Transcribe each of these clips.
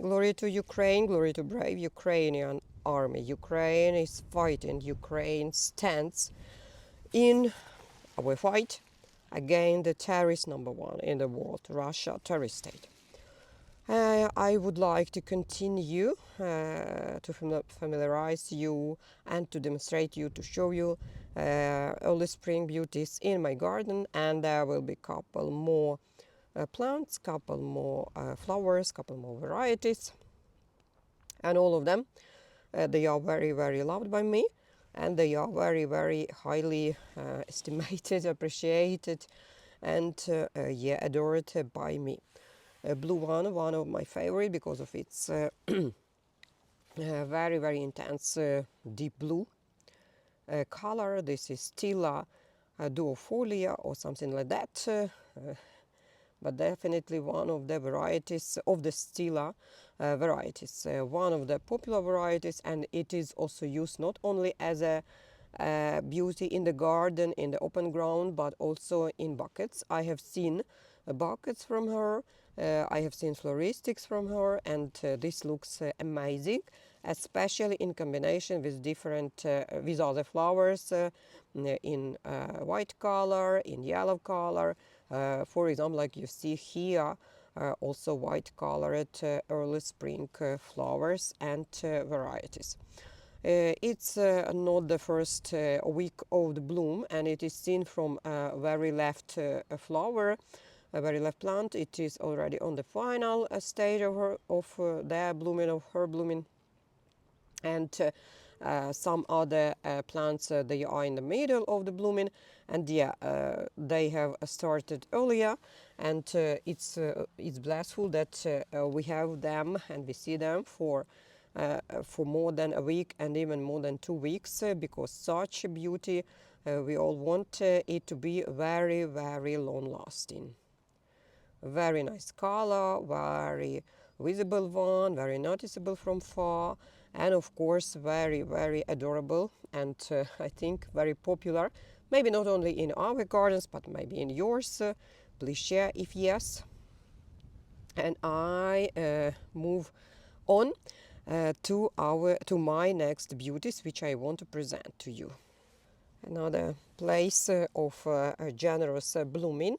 Glory to Ukraine, glory to brave Ukrainian army. Ukraine is fighting. Ukraine stands in our fight against the terrorist number one in the world, Russia, terrorist state. I would like to continue to familiarize you and to demonstrate you, to show you early spring beauties in my garden, and there will be couple more plants, couple more flowers, couple more varieties, and all of them they are very loved by me, and they are very highly estimated, appreciated, and yeah, adored by me. Blue one of my favorite because of its very intense deep blue color. This is Stilla duofolia or something like that, but definitely one of the varieties of the Stilla varieties, one of the popular varieties, and it is also used not only as a beauty in the garden, in the open ground, but also in buckets. I have seen buckets from her, I have seen floristics from her, and this looks amazing, especially in combination with different with other flowers in white color, in yellow color. For example, like you see here, also white colored early spring flowers and varieties. It's not the first week of the bloom, and it is seen from very left flower, a very left plant. It is already on the final stage of their blooming, of her blooming, and some other plants they are in the middle of the blooming, and yeah, they have started earlier, and it's blissful that we have them and we see them for more than a week and even more than 2 weeks, because such a beauty we all want it to be very long lasting. Very nice color, very visible one, very noticeable from far, and of course very adorable, and I think very popular, maybe not only in our gardens but maybe in yours. Please share if yes. And I move on to my next beauties, which I want to present to you. Another place of generous blooming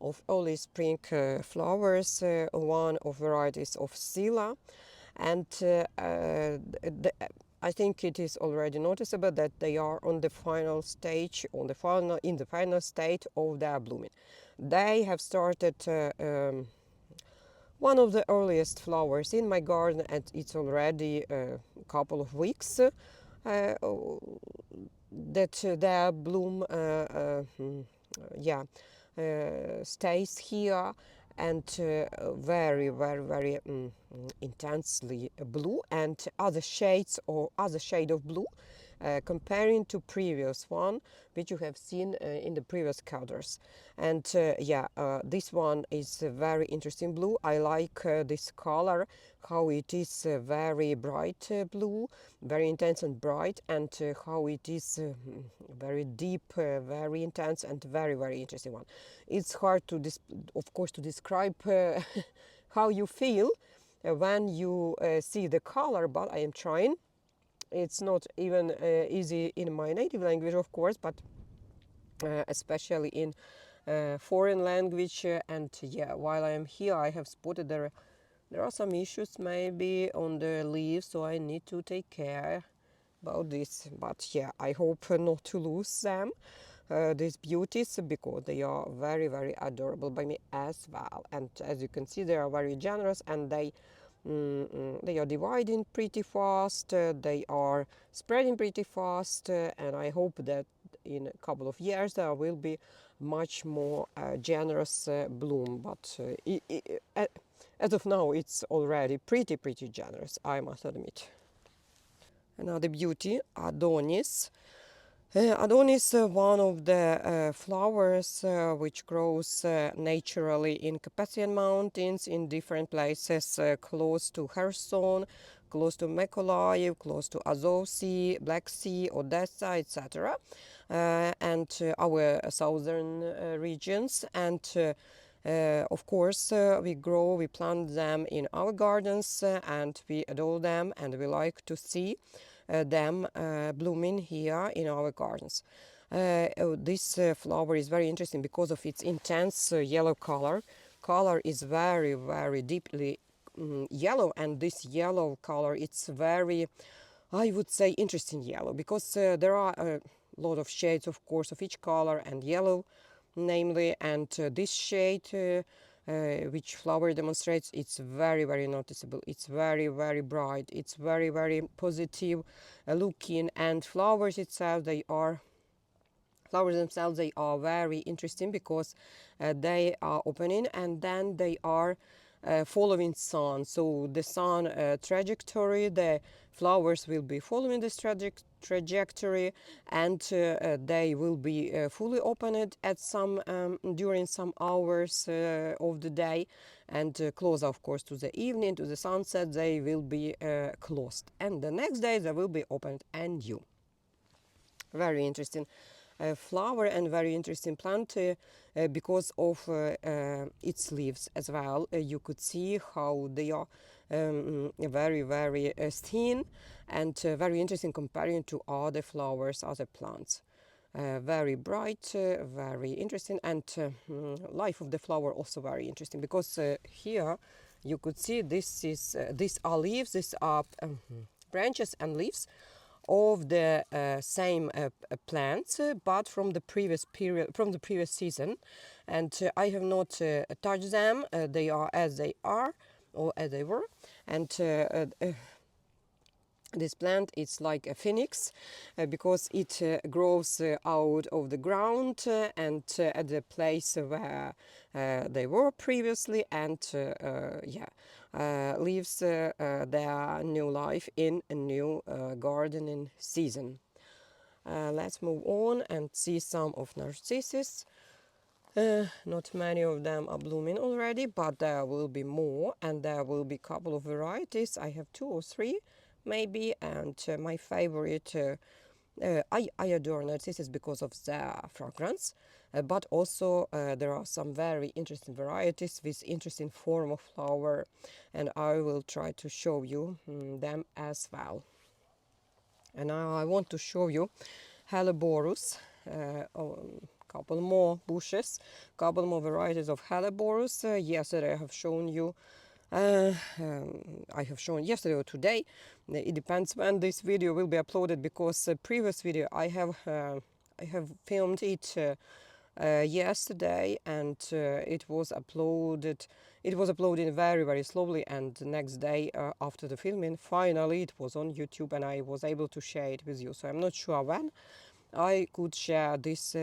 of early spring flowers, one of varieties of Scylla, and I think it is already noticeable that they are on the final stage, in the final state of their blooming. They have started one of the earliest flowers in my garden, and it's already a couple of weeks that their bloom stays here, and very intensely blue, and other shades or other shade of blue comparing to previous one which you have seen in the previous colors. And this one is a very interesting blue. I like this color, how it is very bright blue, very intense and bright, and how it is very deep, very intense, and very interesting one. It's hard to of course to describe how you feel when you see the color, but I am trying. It's not even easy in my native language, of course, but especially in foreign language. And yeah, while I am here, I have spotted there are some issues maybe on the leaves, so I need to take care about this. But yeah, I hope not to lose them, these beauties, because they are very adorable by me as well. And as you can see, they are very generous, and they are dividing pretty fast, they are spreading pretty fast, and I hope that in a couple of years there will be much more generous bloom. But as of now, it's already pretty generous, I must admit. Another beauty, Adonis. Adonis, one of the flowers which grows naturally in Carpathian Mountains, in different places close to Kherson, close to Mykolaiv, close to Azov Sea, Black Sea, Odessa, etc. And our southern regions. And Of course, we plant them in our gardens and we adore them, and we like to see them blooming here in our gardens. This flower is very interesting because of its intense yellow color. Color is very, very deeply yellow, and this yellow color, it's very, I would say, interesting yellow, because there are a lot of shades, of course, of each color and yellow, namely, and this shade which flower demonstrates, it's very, very noticeable. It's very, very bright. It's very, very positive looking, and flowers themselves, they are very interesting because they are opening and then they are following sun. So the sun trajectory, the flowers will be following this trajectory, and they will be fully opened at some during some hours of the day, and close, of course, to the evening, to the sunset. They will be closed, and the next day they will be opened anew. Very interesting flower and very interesting plant because of its leaves as well. You could see how they are very, very thin and very interesting comparing to other flowers, other plants. Very bright, very interesting, and life of the flower also very interesting, because here you could see these are leaves, these are branches and leaves of the same plants, but from the previous period, from the previous season, and I have not touched them. They are as they are, or as they were, and this plant is like a phoenix because it grows out of the ground and at the place where they were previously, and lives their new life in a new gardening season. Let's move on and see some of narcissus. Not many of them are blooming already, but there will be more, and there will be a couple of varieties. I have 2 or 3 maybe, and my favorite, I adore narcissus because of their fragrance, but also there are some very interesting varieties with interesting form of flower, and I will try to show you them as well. And now I want to show you Helleborus, couple more bushes, couple more varieties of Helleborus. Yesterday I have shown you, I have shown yesterday or today. It depends when this video will be uploaded, because previous video I have filmed it yesterday, and it was uploaded. It was uploaded very, very slowly, and the next day after the filming, finally it was on YouTube, and I was able to share it with you. So I'm not sure when I could share this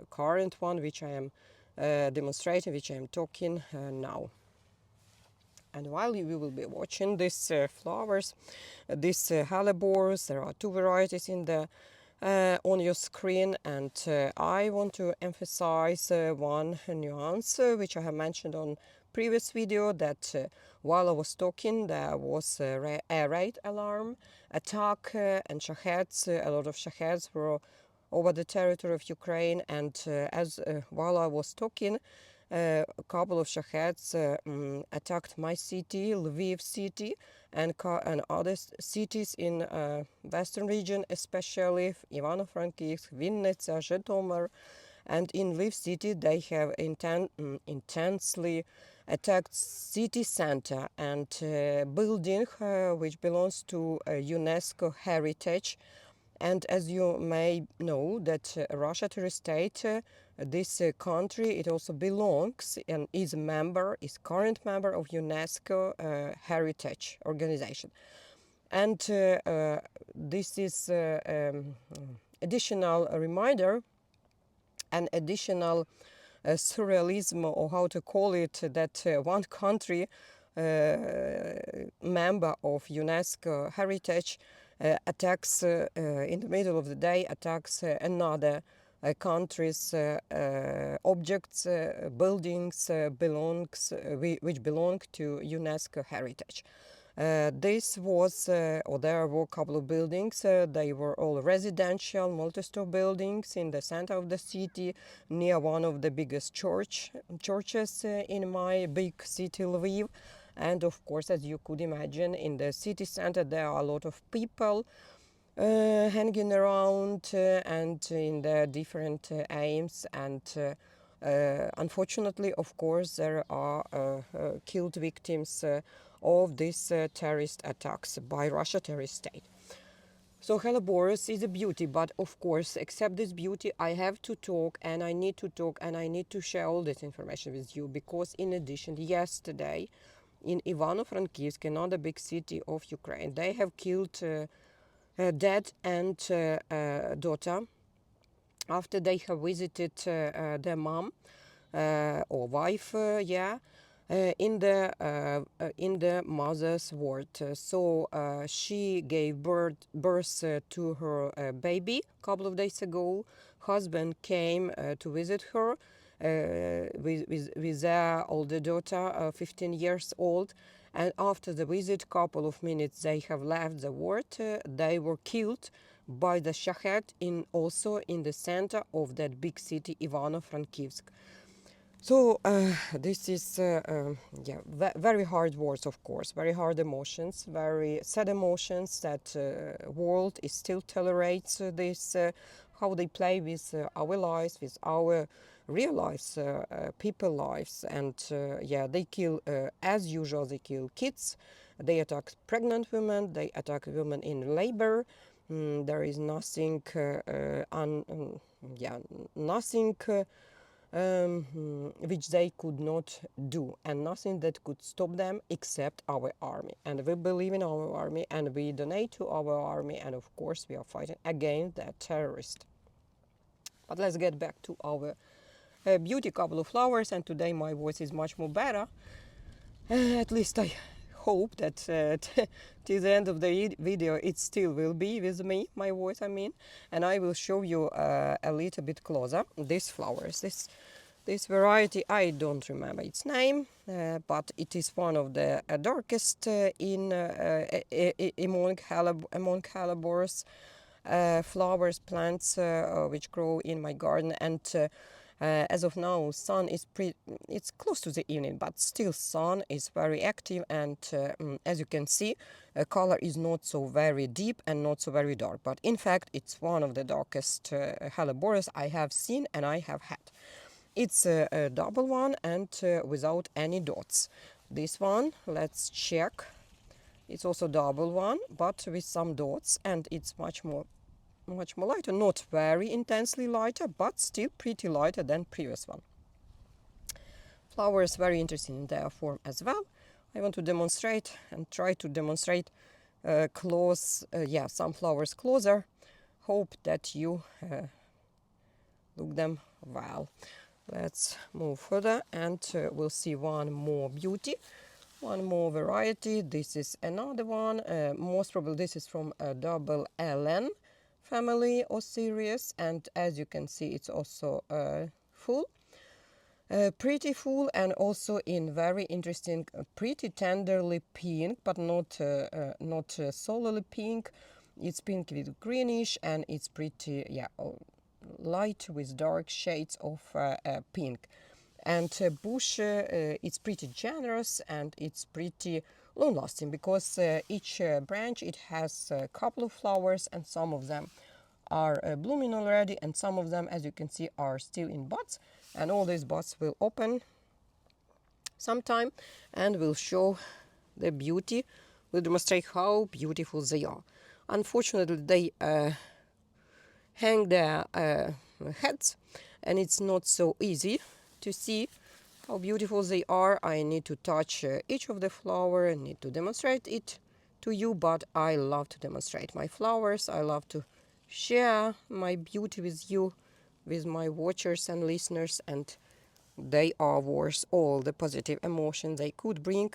current one, which I am demonstrating, which I am talking now. And while you will be watching these flowers, these Helleborus, there are 2 varieties in the on your screen, and I want to emphasize one nuance which I have mentioned on previous video, that while I was talking there was a air raid alarm attack, and shaheds, a lot of shaheds were over the territory of Ukraine, and while I was talking, a couple of shaheds attacked my city, Lviv city, and other cities in western region, especially Ivano-Frankivsk, Vinnytsia, Zhytomyr, and in Lviv city they have intensely attacked city center and building which belongs to UNESCO heritage. And as you may know, that Russia, terrorist state, this country, it also belongs and is current member of UNESCO heritage organization. And this is additional reminder, an additional surrealism, or how to call it, that one country member of UNESCO heritage attacks in the middle of the day, attacks another country's objects, buildings which belong to UNESCO heritage. This was, or there were a couple of buildings. They were all residential, multi-store buildings in the center of the city, near one of the biggest churches in my big city, Lviv. And of course, as you could imagine, in the city center there are a lot of people hanging around and in their different aims. And unfortunately, of course, there are killed victims of these terrorist attacks by Russia terrorist state. So Helleboros is a beauty, but of course, except this beauty, I have to talk, and I need to talk, and I need to share all this information with you, because in addition, yesterday in Ivano-Frankivsk, another big city of Ukraine, they have killed dad and daughter after they have visited their mom or wife, in the mother's ward. So she gave birth to her baby a couple of days ago. Husband came to visit her with their older daughter, 15 years old. And after the visit, couple of minutes, they have left the ward. They were killed by the shahed also in the center of that big city, Ivano-Frankivsk. So this is very hard words, of course, very hard emotions, very sad emotions that world is still tolerates this, how they play with our lives, with our real lives, people lives. And they kill, as usual, they kill kids, they attack pregnant women, they attack women in labor. There is nothing, nothing which they could not do, and nothing that could stop them except our army. And we believe in our army, and we donate to our army, and of course we are fighting against that terrorist. But let's get back to our beauty couple of flowers, and today my voice is much more better. At least I hope that till the end of the video it still will be with me, my voice I mean, and I will show you a little bit closer these flowers. This variety, I don't remember its name, but it is one of the darkest among Helleboros flowers, plants which grow in my garden. And as of now, sun is it's close to the evening, but still sun is very active. And as you can see, color is not so very deep and not so very dark. But in fact, it's one of the darkest Helleboros I have seen and I have had. It's a double one and without any dots. This one, let's check. It's also double one, but with some dots, and it's much more lighter. Not very intensely lighter, but still pretty lighter than previous one. Flowers very interesting in their form as well. I want to demonstrate and try to demonstrate some flowers closer. Hope that you look them well. Let's move further, and we'll see one more beauty, one more variety. This is another one. Most probably this is from a double LN family or series, and as you can see, it's also full, pretty full, and also in very interesting, pretty tenderly pink, but not solely pink. It's pink with greenish, and it's pretty light with dark shades of pink. And bush, it's pretty generous, and it's pretty long-lasting, because each branch, it has a couple of flowers, and some of them are blooming already, and some of them, as you can see, are still in buds. And all these buds will open sometime, and will show the beauty, will demonstrate how beautiful they are. Unfortunately, they hang their heads, and it's not so easy to see how beautiful they are. I need to touch each of the flower and need to demonstrate it to you, but I love to demonstrate my flowers. I love to share my beauty with you, with my watchers and listeners, and they are worth all the positive emotions they could bring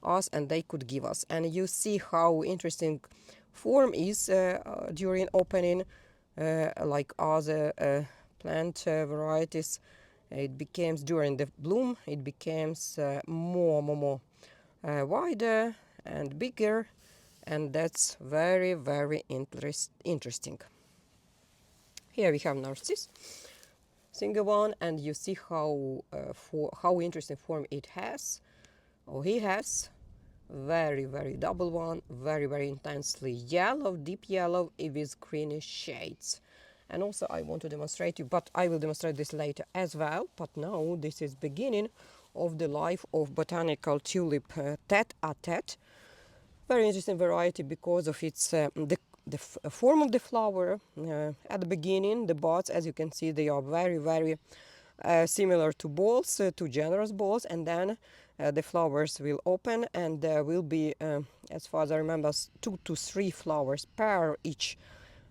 us and they could give us. And you see how interesting form is during opening, like other plant varieties. It becomes during the bloom, it becomes more wider and bigger, and that's very, very interesting. Here we have narcissus, single one, and you see how interesting form it has, or he has. Very, very double one, very, very intensely yellow, deep yellow with greenish shades. And also I want to demonstrate you, but I will demonstrate this later as well. But now this is beginning of the life of botanical tulip tete-a-tete. Very interesting variety because of its the form of the flower. At the beginning, the buds, as you can see, they are very, very similar to balls, to generous balls, and then the flowers will open, and there will be, as far as I remember, 2 to 3 flowers per each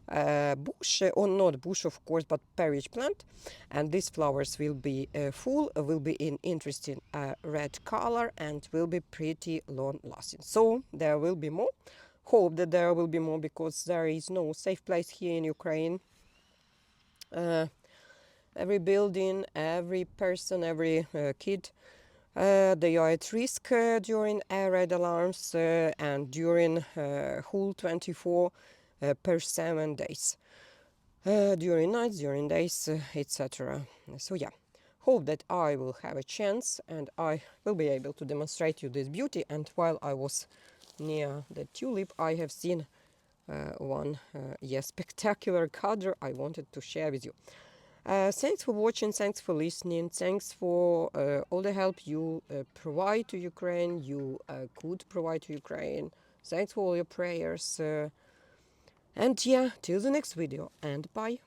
bush, or not bush of course, but per each plant, and these flowers will be full, will be in interesting red color, and will be pretty long lasting. So there will be more. Hope that there will be more, because there is no safe place here in Ukraine. Every building, every person, every kid, they are at risk during air raid alarms and during whole 24 per 7 days. During nights, during days, etc. So yeah, hope that I will have a chance and I will be able to demonstrate you this beauty. And while I was near the tulip, I have seen one yes, spectacular color I wanted to share with you. Thanks for watching, thanks for listening, thanks for all the help you provide to Ukraine, you could provide to Ukraine. Thanks for all your prayers. And yeah, till the next video, and bye.